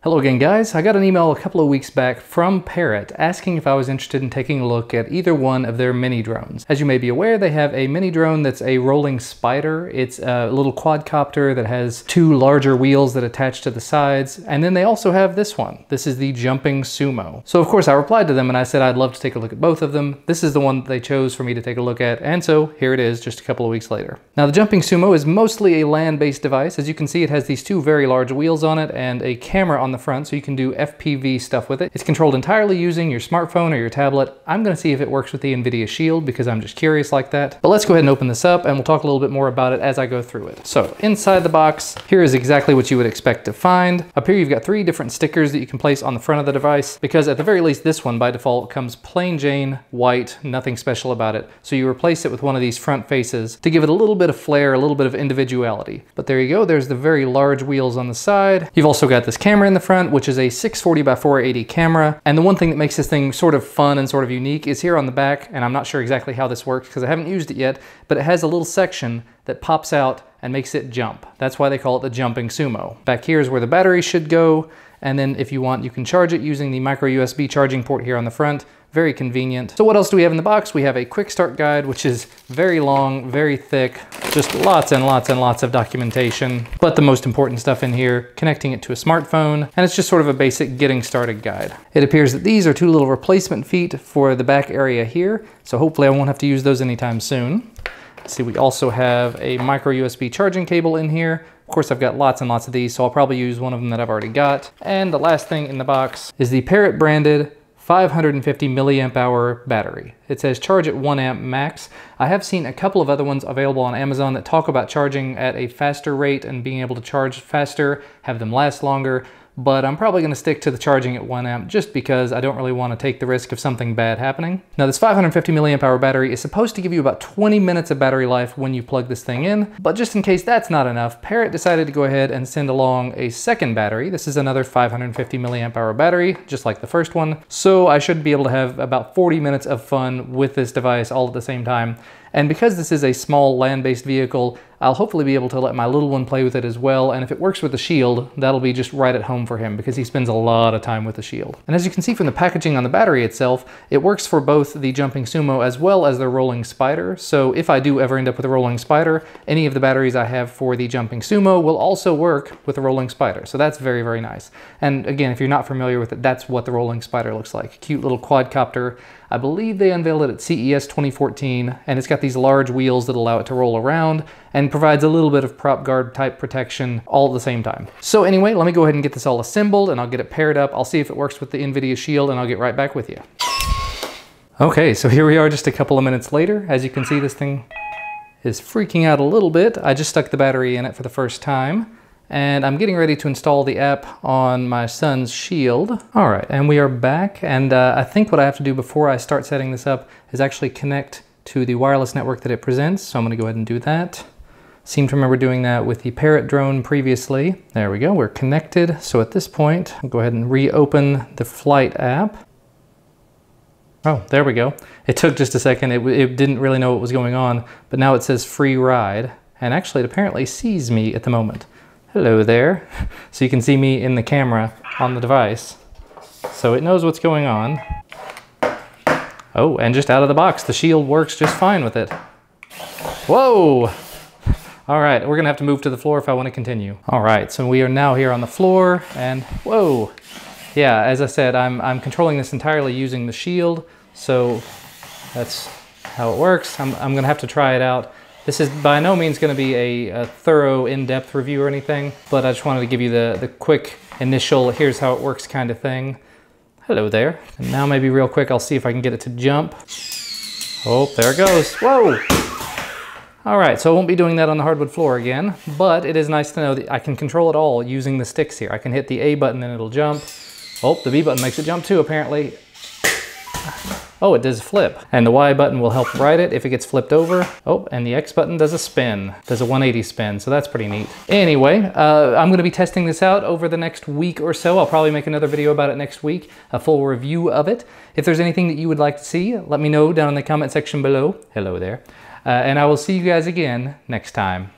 Hello again, guys. I got an email a couple of weeks back from Parrot asking if I was interested in taking a look at either one of their mini drones. As you may be aware, they have a mini drone that's a rolling spider. It's a little quadcopter that has two larger wheels that attach to the sides. And then they also have this one. This is the Jumping Sumo. So of course I replied to them and I said I'd love to take a look at both of them. This is the one that they chose for me to take a look at. And so here it is just a couple of weeks later. Now the Jumping Sumo is mostly a land-based device. As you can see, it has these two very large wheels on it and a camera on the front, so you can do FPV stuff with it. It's controlled entirely using your smartphone or your tablet. I'm gonna see if it works with the Nvidia Shield because I'm just curious like that. But let's go ahead and open this up and we'll talk a little bit more about it as I go through it. So inside the box, here is exactly what you would expect to find. Up here you've got three different stickers that you can place on the front of the device, because at the very least this one by default comes plain Jane white, nothing special about it. So you replace it with one of these front faces to give it a little bit of flair, a little bit of individuality. But there you go, there's the very large wheels on the side. You've also got this camera in the front, which is a 640 by 480 camera. And the one thing that makes this thing sort of fun and sort of unique is here on the back, and I'm not sure exactly how this works because I haven't used it yet, but it has a little section that pops out and makes it jump. That's why they call it the Jumping Sumo. Back here is where the battery should go, and then if you want, you can charge it using the micro USB charging port here on the front. Very convenient. So what else do we have in the box? We have a quick start guide, which is very long, very thick, just lots and lots and lots of documentation. But the most important stuff in here, connecting it to a smartphone, and it's just sort of a basic getting started guide. It appears that these are two little replacement feet for the back area here, so hopefully I won't have to use those anytime soon. See, we also have a micro USB charging cable in here. Of course, I've got lots and lots of these, so I'll probably use one of them that I've already got. And the last thing in the box is the Parrot branded 550 milliamp hour battery. It says charge at 1 amp max. I have seen a couple of other ones available on Amazon that talk about charging at a faster rate and being able to charge faster, have them last longer. But I'm probably going to stick to the charging at 1 amp just because I don't really want to take the risk of something bad happening. Now this 550 milliamp hour battery is supposed to give you about 20 minutes of battery life when you plug this thing in, but just in case that's not enough, Parrot decided to go ahead and send along a second battery. This is another 550 milliamp hour battery, just like the first one. So I should be able to have about 40 minutes of fun with this device all at the same time. And because this is a small land-based vehicle, I'll hopefully be able to let my little one play with it as well. And if it works with the Shield, that'll be just right at home for him because he spends a lot of time with the Shield. And as you can see from the packaging on the battery itself, it works for both the Jumping Sumo as well as the Rolling Spider. So if I do ever end up with a Rolling Spider, any of the batteries I have for the Jumping Sumo will also work with the Rolling Spider. So that's very, very nice. And again, if you're not familiar with it, that's what the Rolling Spider looks like. A cute little quadcopter. I believe they unveiled it at CES 2014, and it's got these large wheels that allow it to roll around and provides a little bit of prop guard type protection all at the same time. So anyway, let me go ahead and get this all assembled and I'll get it paired up. I'll see if it works with the Nvidia Shield and I'll get right back with you. Okay, so here we are just a couple of minutes later. As you can see, this thing is freaking out a little bit. I just stuck the battery in it for the first time. And I'm getting ready to install the app on my son's Shield. All right, and we are back. And I think what I have to do before I start setting this up is actually connect to the wireless network that it presents. So I'm gonna go ahead and do that. Seem to remember doing that with the Parrot drone previously. There we go, we're connected. So at this point, I'll go ahead and reopen the flight app. Oh, there we go. It took just a second. It didn't really know what was going on, but now it says free ride. And actually, it apparently sees me at the moment. Hello there. So you can see me in the camera on the device. So it knows what's going on. Oh, and just out of the box, the Shield works just fine with it. Whoa! All right, we're gonna have to move to the floor if I want to continue. All right, so we are now here on the floor and whoa. Yeah, as I said, I'm controlling this entirely using the Shield. So that's how it works. I'm gonna have to try it out. This is by no means going to be a thorough, in-depth review or anything, but I just wanted to give you the quick initial, here's how it works kind of thing. Hello there. And now maybe real quick, I'll see if I can get it to jump. Oh, there it goes. Whoa! All right, so I won't be doing that on the hardwood floor again, but it is nice to know that I can control it all using the sticks here. I can hit the A button and it'll jump. Oh, the B button makes it jump too, apparently. Oh, it does a flip. And the Y button will help ride it if it gets flipped over. Oh, and the X button does a spin. Does a 180 spin, so that's pretty neat. Anyway, I'm gonna be testing this out over the next week or so. I'll probably make another video about it next week, a full review of it. If there's anything that you would like to see, let me know down in the comment section below. Hello there. And I will see you guys again next time.